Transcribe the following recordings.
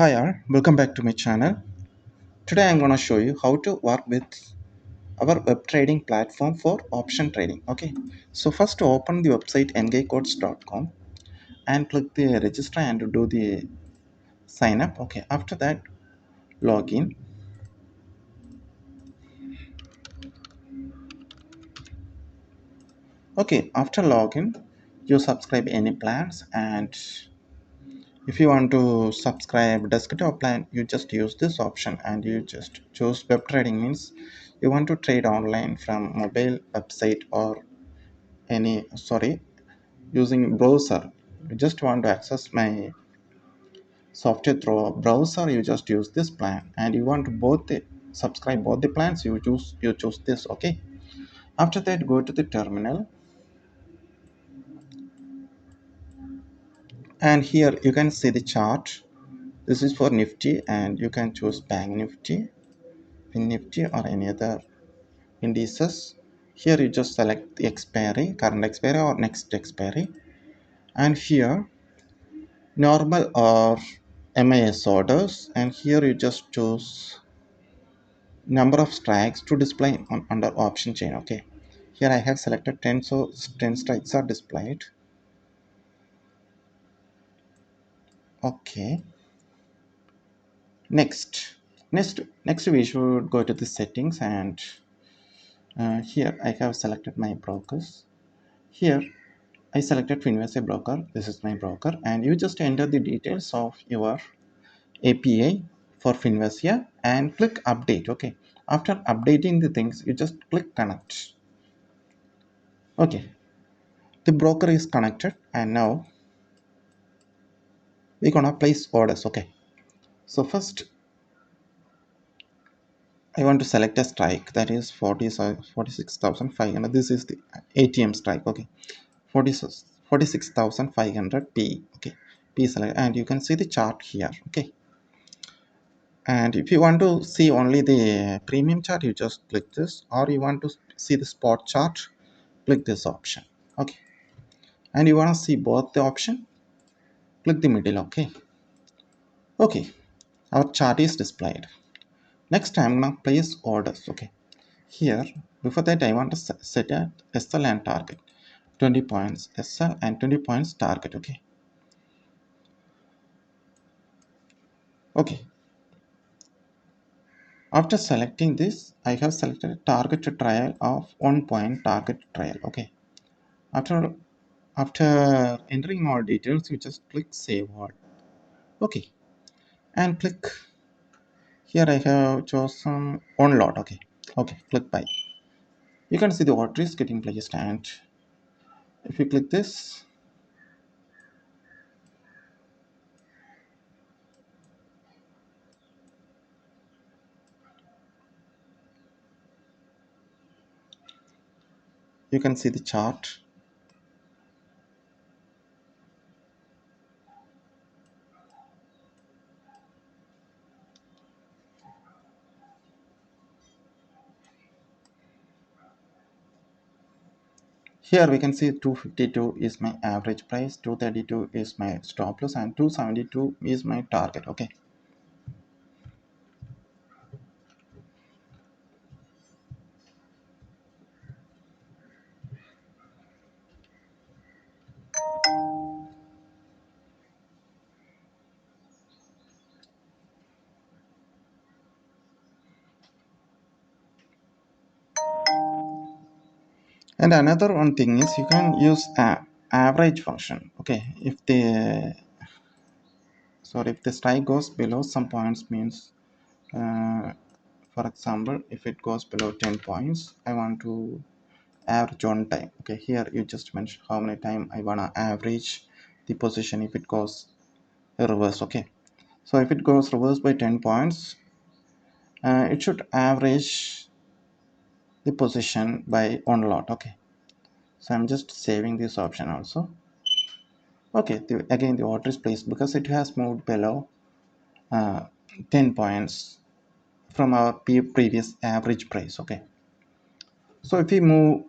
Hi all, welcome back to my channel. Today I'm going to show you how to work with our web trading platform for option trading. Okay, so first open the website mdotkcodez.com and click the register and do the sign up. Okay, after that login. Okay, after login you subscribe any plans, and if you want to subscribe desktop plan you just use this option and you just choose web trading. Means you want to trade online from mobile website or any using browser. You just want to access my software through a browser, you just use this plan, and you want to both subscribe both the plans, you choose this. Okay, after that go to the terminal, and here you can see the chart. This is for Nifty, and you can choose Bank Nifty, Pin Nifty, or any other indices. Here you just select the expiry, current expiry or next expiry, and here normal or MIS orders, and here you just choose number of strikes to display under option chain. Okay, here I have selected 10, so 10 strikes are displayed. Okay, next we should go to the settings, and here I have selected my brokers. Here I selected Finvasia Broker. This is my broker, and you just enter the details of your API for Finvasia and click update. Okay, after updating the things you just click connect. Okay, the broker is connected, and now we're gonna place orders. Okay, so first I want to select a strike, that is 46,500. This is the ATM strike. Okay, 46,500 P. Okay, P select, and you can see the chart here. Okay, and if you want to see only the premium chart you just click this, or you want to see the spot chart, click this option. Okay, and you want to see both the option, click the middle. Okay, our chart is displayed. Next I'm gonna place orders. Okay, here before that I want to set a SL and target, 20 points SL and 20 points target. Okay, after selecting this I have selected a target trial of 1 point target trial. Okay, after entering all details you just click save all. Okay, and click here I have chosen one lot. Okay, click buy. You can see the order is getting placed, and if you click this, you can see the chart. Here we can see 252 is my average price, 232 is my stop loss, and 272 is my target. Okay, and another one thing is you can use average function. Okay, if the strike goes below some points, means uh, for example if it goes below 10 points, I want to average on time. Okay, here you just mention how many time I wanna average the position if it goes reverse. Okay, so if it goes reverse by 10 points, it should average the position by one lot. Okay, so I'm just saving this option also. Okay, again the order is placed because it has moved below uh, 10 points from our previous average price. Okay, so if we move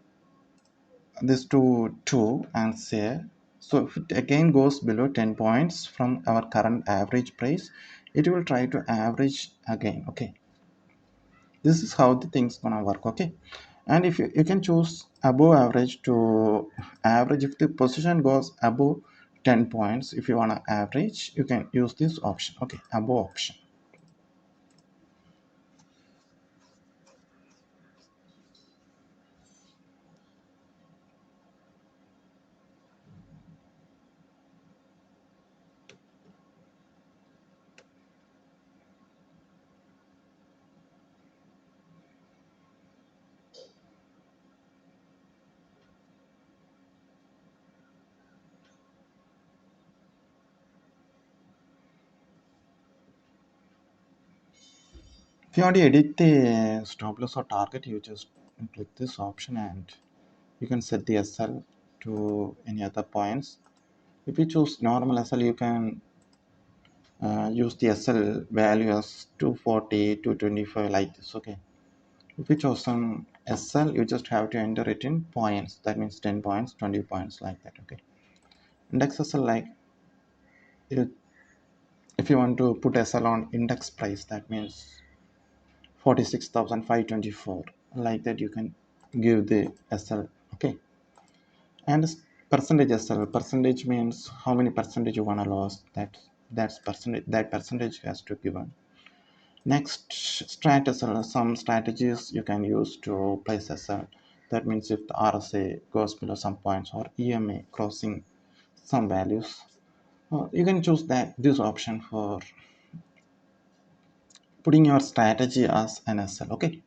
this to 2 and say So if it again goes below 10 points from our current average price, it will try to average again. Okay, this is how the things gonna work. Okay, and if you can choose above average to average. If the position goes above 10 points, if you want to average, you can use this option. Okay, above option. If you want to edit the stop loss or target, you just click this option and you can set the SL to any other points. If you choose normal SL, you can use the SL value as 240, 225 like this. Okay. If you choose some SL, you just have to enter it in points. That means 10 points, 20 points like that. Okay. Index SL, like if you want to put SL on index price, that means 46,524 like that, you can give the SL. Okay, and percentage SL, percentage means how many percentage you want to lose, that's percentage, that percentage has to given. Next, strat SL, some strategies you can use to place SL. That means if the RSA goes below some points or EMA crossing some values, you can choose that this option for putting your strategy as an SL. Okay.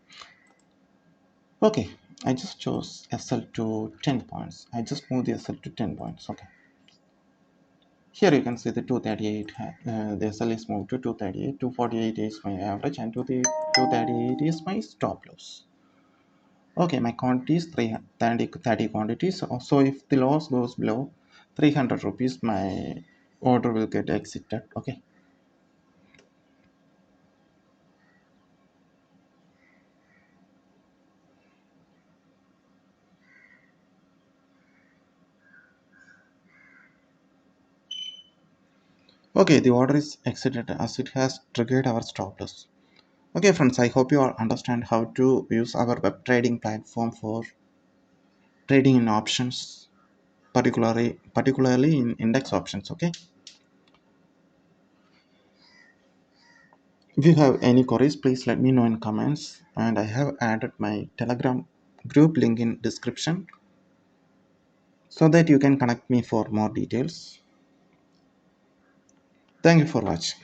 Okay, I just chose SL to 10 points. I just moved the SL to 10 points. Okay. Here you can see the 238. The SL is moved to 238. 248 is my average, and to the 238 is my stop loss. Okay, my quantity is 30 quantities. So if the loss goes below 300 rupees, my order will get exited. Okay. Okay, the order is exited as it has triggered our stop loss. Okay, friends, I hope you all understand how to use our web trading platform for trading in options, particularly in index options. Okay, if you have any queries, please let me know in comments, and I have added my Telegram group link in description so that you can connect me for more details. Thank you for watching.